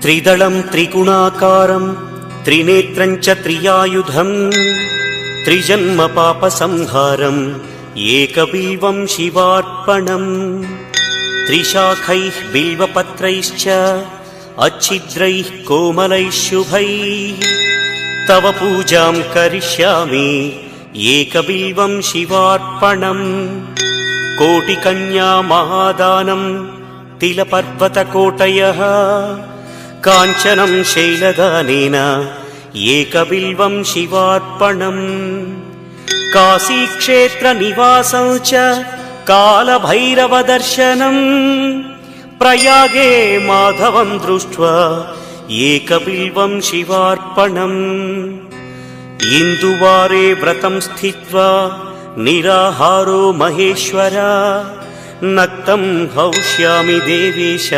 त्रिदलं त्रिगुणाकारं त्रिनेत्रं च त्रियायुधं त्रिजन्म पापसंहारं एकबिल्वं शिवार्पणम् त्रिशाखैः बिल्वपत्रैश्च अच्छिद्रैः कोमलैः शुभैः तव पूजां करिष्यामि एकबिल्वं शिवार्पणम् कोटिकन्या महादानं तिलपर्वतकोटयः काञ्चनं शैलदानेन एकबिल्वं शिवार्पणम् काशीक्षेत्रनिवासं च कालभैरवदर्शनम् प्रयागे माधवं दृष्ट्वा एकबिल्वं शिवार्पणम् इन्दुवारे व्रतं स्थित्वा निराहारो महेश्वर नक्तं हौष्यामि देवेश